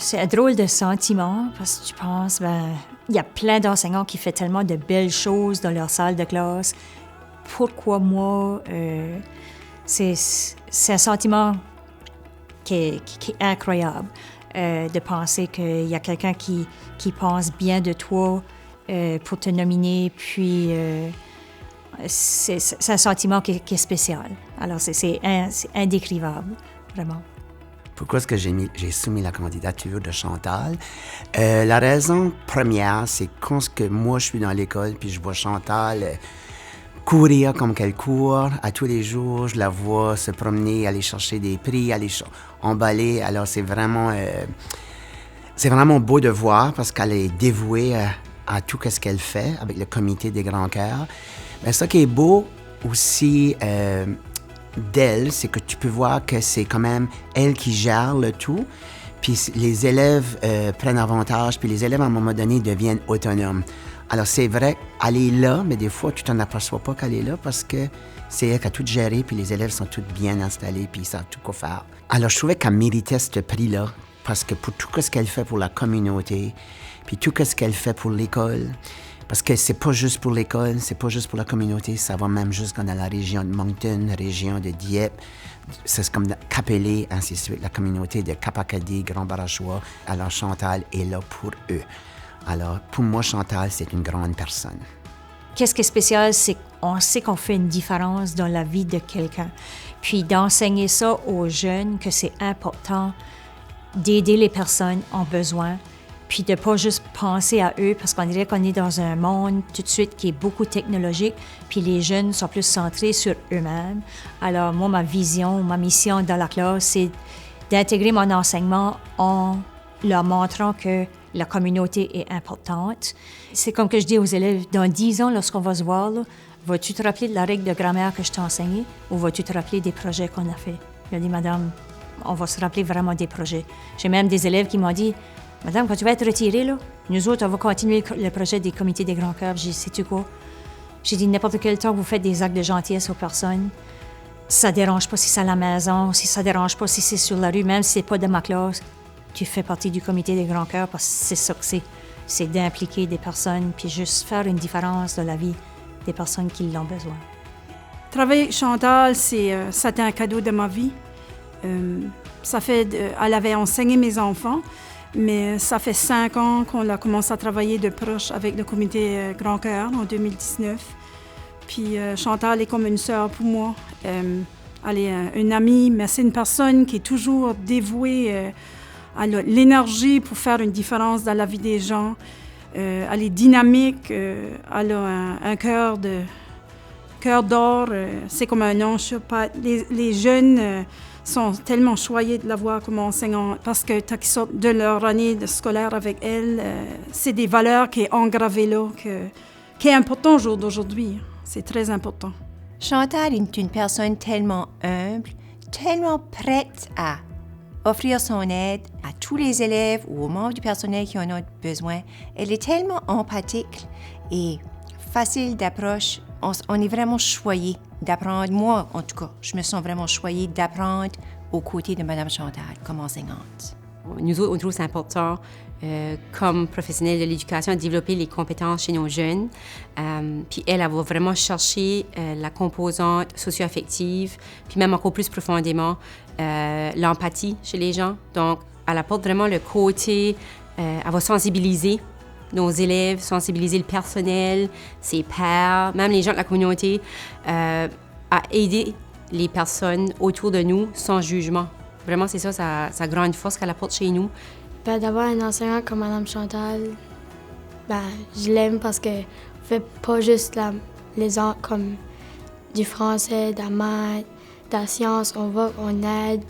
C'est un drôle de sentiment parce que tu penses, il y a plein d'enseignants qui font tellement de belles choses dans leur salle de classe. Pourquoi moi? C'est un sentiment qui est incroyable de penser qu'il y a quelqu'un qui pense bien de toi pour te nominer, puis c'est un sentiment qui est spécial. Alors, c'est indécrivable, vraiment. Pourquoi est-ce que j'ai soumis la candidature de Chantal? La raison première, c'est quand moi, je suis dans l'école, puis je vois Chantal courir comme qu'elle court à tous les jours. Je la vois se promener, aller chercher des prix, aller emballer. Alors, c'est vraiment beau de voir parce qu'elle est dévouée à tout ce qu'elle fait avec le comité des grands cœurs. Mais ce qui est beau aussi d'elle, c'est que tu peux voir que c'est quand même elle qui gère le tout. Puis les élèves prennent avantage, puis les élèves, à un moment donné, deviennent autonomes. Alors, c'est vrai, elle est là, mais des fois, tu t'en aperçois pas qu'elle est là parce que c'est elle qui a tout géré, puis les élèves sont tous bien installés, puis ils savent tout quoi faire. Alors, je trouvais qu'elle méritait ce prix-là parce que pour tout ce qu'elle fait pour la communauté, puis tout ce qu'elle fait pour l'école, parce que c'est pas juste pour l'école, c'est pas juste pour la communauté, ça va même jusqu'à dans la région de Moncton, région de Dieppe, c'est comme Capelé, ainsi de suite, la communauté de Cap-Acadie, Grand-Barachois. Alors Chantal est là pour eux. Alors pour moi, Chantal, c'est une grande personne. Qu'est-ce qui est spécial, c'est qu'on sait qu'on fait une différence dans la vie de quelqu'un. Puis d'enseigner ça aux jeunes, que c'est important d'aider les personnes en besoin, puis de ne pas juste penser à eux, parce qu'on dirait qu'on est dans un monde tout de suite qui est beaucoup technologique, puis les jeunes sont plus centrés sur eux-mêmes. Alors moi, ma vision, ma mission dans la classe, c'est d'intégrer mon enseignement en leur montrant que la communauté est importante. C'est comme que je dis aux élèves, dans 10 ans, lorsqu'on va se voir, là, vas-tu te rappeler de la règle de grammaire que je t'ai enseignée ou vas-tu te rappeler des projets qu'on a faits? Il a dit, Madame, on va se rappeler vraiment des projets. J'ai même des élèves qui m'ont dit, Madame, quand tu vas être retirée, là, nous autres, on va continuer le projet des comités des grands cœurs. J'ai dit, sais-tu quoi? J'ai dit, n'importe quel temps que vous faites des actes de gentillesse aux personnes, ça dérange pas si c'est à la maison, si ça dérange pas si c'est sur la rue, même si c'est pas de ma classe, tu fais partie du comité des grands cœurs parce que c'est ça que c'est. C'est d'impliquer des personnes puis juste faire une différence dans la vie des personnes qui l'ont besoin. Travailler avec Chantal, c'était un cadeau de ma vie. Elle avait enseigné mes enfants, mais ça fait 5 ans qu'on a commencé à travailler de proche avec le comité Grand Cœur en 2019. Puis Chantal est comme une sœur pour moi. Elle est une amie, mais c'est une personne qui est toujours dévouée. Elle a l'énergie pour faire une différence dans la vie des gens. Elle est dynamique. Elle a un cœur d'or. C'est comme un ange. Les jeunes sont tellement choyés de la voir comme enseignante parce que tant qu'ils sortent de leur année de scolaire avec elle, c'est des valeurs qui sont engravées là, qui est important au jour d'aujourd'hui. C'est très important. Chantal est une personne tellement humble, tellement prête à offrir son aide à tous les élèves ou aux membres du personnel qui en ont besoin. Elle est tellement empathique et facile d'approche. On est vraiment choyé d'apprendre. Moi, en tout cas, je me sens vraiment choyée d'apprendre aux côtés de Mme Chantal comme enseignante. Nous autres, on trouve c'est important, comme professionnels de l'éducation, de développer les compétences chez nos jeunes. Puis elle va vraiment chercher la composante socio-affective, puis même encore plus profondément, l'empathie chez les gens. Donc, elle apporte vraiment le côté, elle va sensibiliser nos élèves, sensibiliser le personnel, ses pairs, même les gens de la communauté, à aider les personnes autour de nous sans jugement. Vraiment, c'est ça sa grande force qu'elle apporte chez nous. D'avoir un enseignant comme Mme Chantal, je l'aime parce qu'elle ne fait pas juste comme du français, de la maths, de la science. On aide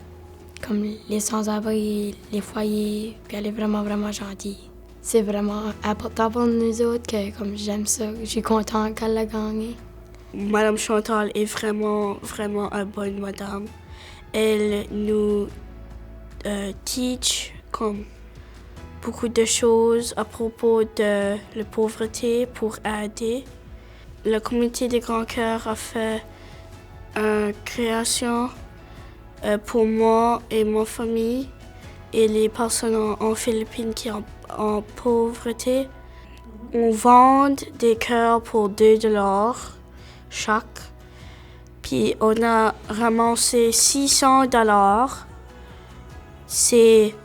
comme les sans-abri, les foyers, puis elle est vraiment, vraiment gentille. C'est vraiment important pour nous autres que comme j'aime ça, je suis contente qu'elle l'a gagné. Mme Chantal est vraiment, vraiment une bonne madame. Elle nous teach comme beaucoup de choses à propos de la pauvreté pour aider. Le comité des grands cœurs a fait une création pour moi et ma famille et les personnes en Philippines qui sont en pauvreté. On vend des cœurs pour 2 $ chaque. Puis on a ramassé 600 $. C'est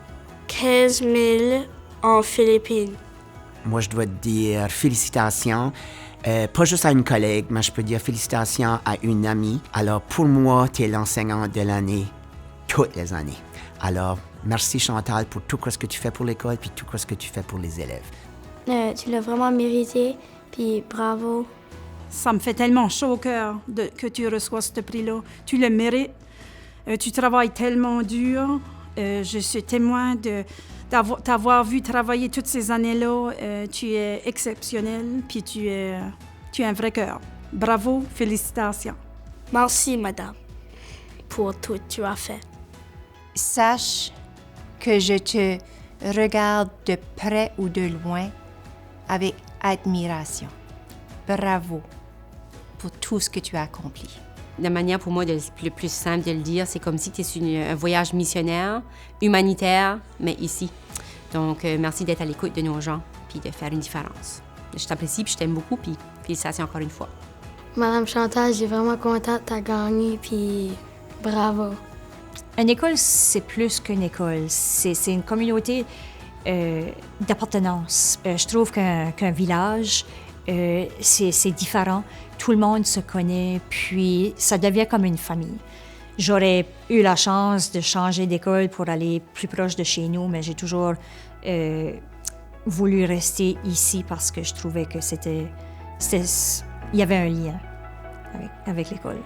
15 000 en Philippines. Moi, je dois te dire félicitations. Pas juste à une collègue, mais je peux dire félicitations à une amie. Alors, pour moi, tu es l'enseignant de l'année, toutes les années. Alors, merci Chantal pour tout ce que tu fais pour l'école puis tout ce que tu fais pour les élèves. Tu l'as vraiment mérité, puis bravo. Ça me fait tellement chaud au cœur que tu reçois ce prix-là. Tu le mérites. Tu travailles tellement dur. Je suis témoin de t'avoir vu travailler toutes ces années-là. Tu es exceptionnel, puis tu es un vrai cœur. Bravo, félicitations. Merci, madame, pour tout que tu as fait. Sache que je te regarde de près ou de loin avec admiration. Bravo pour tout ce que tu as accompli. La manière pour moi le plus simple de le dire, c'est comme si tu es un voyage missionnaire, humanitaire, mais ici. Donc, merci d'être à l'écoute de nos gens puis de faire une différence. Je t'apprécie puis je t'aime beaucoup puis félicitations encore une fois. Madame Chantal, j'ai vraiment contente que tu as gagné, puis bravo. Une école, c'est plus qu'une école. C'est une communauté d'appartenance. Je trouve qu'un village, c'est différent. Tout le monde se connaît, puis ça devient comme une famille. J'aurais eu la chance de changer d'école pour aller plus proche de chez nous, mais j'ai toujours voulu rester ici parce que je trouvais que il y avait un lien avec l'école.